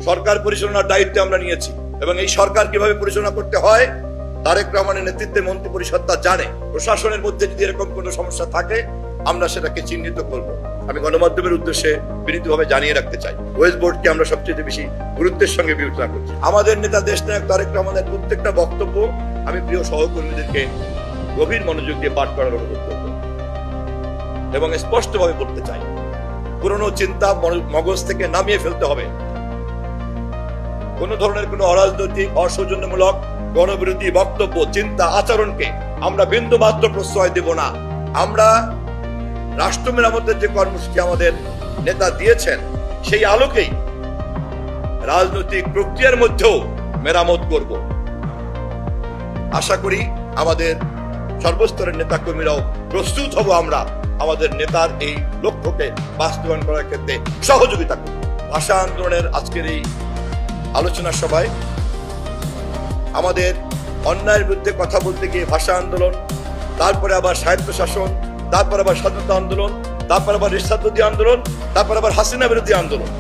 সরকার পরিচালনার দায়িত্ব আমরা নিয়েছি এবং এই সরকার কিভাবে পরিচালনা করতে হয় তারেক রহমানের নেতৃত্বে মন্ত্রী পরিষদ তা জানে। প্রশাসনের মধ্যে যদি এরকম কোনো সমস্যা থাকে আমরা সেটাকে চিহ্নিত করব। আমি গণমাধ্যমের উদ্দেশ্যে বিনীতভাবে জানিয়ে রাখতে চাই, ওয়েস্ট বোর্ডকে আমরা সবচেয়ে বেশি গুরুত্বের সঙ্গে বিবেচনা করছি। আমাদের নেতা দেশনায়ক তারেক রহমানের প্রত্যেকটা বক্তব্য আমি প্রিয় সহকর্মীদেরকে গভীর মনোযোগ দিয়ে পাঠ করার অনুরোধ করব এবং স্পষ্টভাবে বলতে চাই, পুরনো চিন্তা মগজ থেকে নামিয়ে ফেলতে হবে। কোন ধরনের কোন অরাজনৈতিক, অসৌজন্যমূলক, গণবিরোধী বক্তব্য, চিন্তা, আচরণকে আমরা বিন্দু মাত্র প্রশ্রয় দেব না। আমরা রাষ্ট্র মেরামতের যে কর্মসূচি আমাদের নেতা দিয়েছেন সেই আলোকেই রাজনৈতিক প্রক্রিয়ার মধ্যেও মেরামত করব। আশা করি আমাদের সর্বস্তরের নেতা কর্মীরাও প্রস্তুত হব আমরা আমাদের নেতার এই লক্ষ্যকে বাস্তবায়ন করার ক্ষেত্রে সহযোগিতা করব। ভাষা আন্দোলনের আজকের এই আলোচনা সভায় আমাদের অন্যায়ের বিরুদ্ধে কথা বলতে গিয়ে ভাষা আন্দোলন, তারপরে আবার স্বায়ত্তশাসন, তারপর আবার স্বাধীনতা আন্দোলন, তারপর আবার এরশাদ বিরোধী আন্দোলন, তারপর আবার হাসিনা বিরোধী আন্দোলন,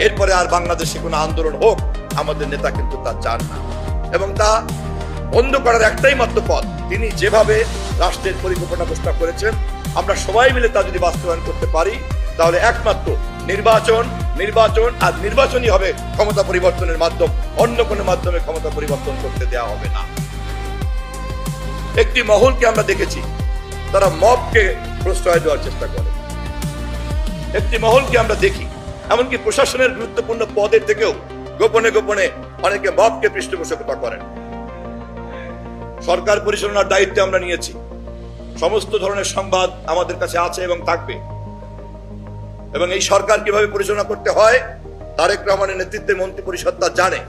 এরপরে আর বাংলাদেশে কোনো আন্দোলন হোক আমাদের নেতা কিন্তু তা চান না এবং তা বন্ধ করার একটাই মাত্র পথ। তিনি যেভাবে রাষ্ট্রের পরিকল্পনা ঘোষণা করেছেন আমরা সবাই মিলে তা যদি বাস্তবায়ন করতে পারি তাহলে একমাত্র নির্বাচন আর নির্বাচনই হবে ক্ষমতা পরিবর্তনের মাধ্যম। অন্য কোনো মাধ্যমে ক্ষমতা পরিবর্তন করতে দেওয়া হবে না। একটি মহলকে আমরা দেখেছি তারা মবকে প্রশ্রয় দেওয়ার চেষ্টা করে। একটি মহলকে আমরা দেখি এমনকি প্রশাসনের গুরুত্বপূর্ণ পদের থেকেও গোপনে গোপনে অনেকে মবকে পৃষ্ঠপোষকতা করেন। সরকার পরিচালনার দায়িত্ব আমরা নিয়েছি। সমস্ত ধরনের সংবাদ আমাদের কাছে আছে এবং থাকবে এবং এই সরকার কিভাবে পরিচালনা করতে হয় তারেক রহমানের নেতৃত্বে মন্ত্রী পরিষদ তা জানে।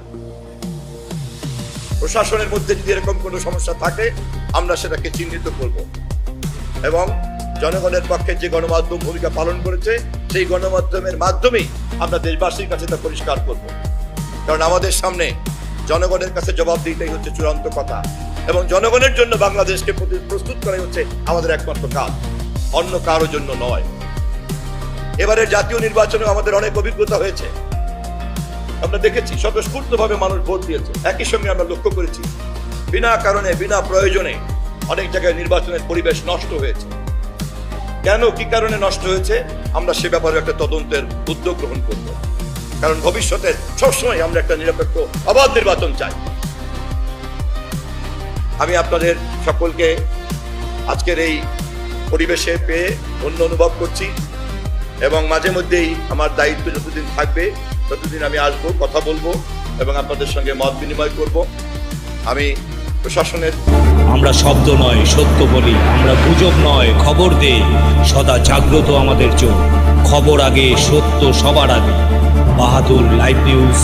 প্রশাসনের মধ্যে যদি এরকম কোনো সমস্যা থাকে আমরা সেটাকে চিহ্নিত করব এবং জনগণের পক্ষে যে গণমাধ্যম ভূমিকা পালন করেছে সেই গণমাধ্যমের মাধ্যমেই আমরা দেশবাসীর কাছে তা পরিষ্কার করব। কারণ আমাদের সামনে জনগণের কাছে জবাবদিহিতাই হচ্ছে চূড়ান্ত কথা এবং জনগণের জন্য বাংলাদেশকে প্রস্তুত করাই হচ্ছে আমাদের একমাত্র কাজ, অন্য কারোর জন্য নয়। এবারে জাতীয় নির্বাচনে আমাদের অনেক অভিজ্ঞতা হয়েছে। আমরা দেখেছি স্বতঃস্ফূর্তভাবে মানুষ ভোট দিয়েছে। একই সঙ্গে আমরা লক্ষ্য করেছি বিনা কারণে, বিনা প্রয়োজনে অনেক জায়গায় নির্বাচনের পরিবেশ নষ্ট হয়েছে। কেন, কি কারণে নষ্ট হয়েছে আমরা সে ব্যাপারে একটা তদন্তের উদ্যোগ গ্রহণ করব। কারণ ভবিষ্যতে সবসময় আমরা একটা নিরপেক্ষ অবাধ নির্বাচন চাই। আমি আপনাদের সকলকে আজকের এই পরিবেশে পেয়ে ধন্য অনুভব করছি এবং মাঝে মধ্যেই আমার দায়িত্ব যতদিন থাকবে ততদিন আমি আসবো, কথা বলবো এবং আপনাদের সঙ্গে মত বিনিময় করব। আমি প্রশাসনের আমরা শব্দ নয় সত্য বলি, আমরা গুজব নয় খবর দেই, সদা জাগ্রত আমাদের চোখ, খবর আগে, সত্য সবার আগে। বাহাদুর লাইভ নিউজ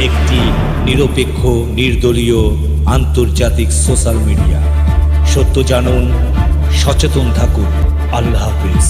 একটি নিরপেক্ষ, নির্দলীয়, আন্তর্জাতিক সোশ্যাল মিডিয়া। সত্য জানুন, সচেতন থাকুন। আল্লাহ হাফিজ।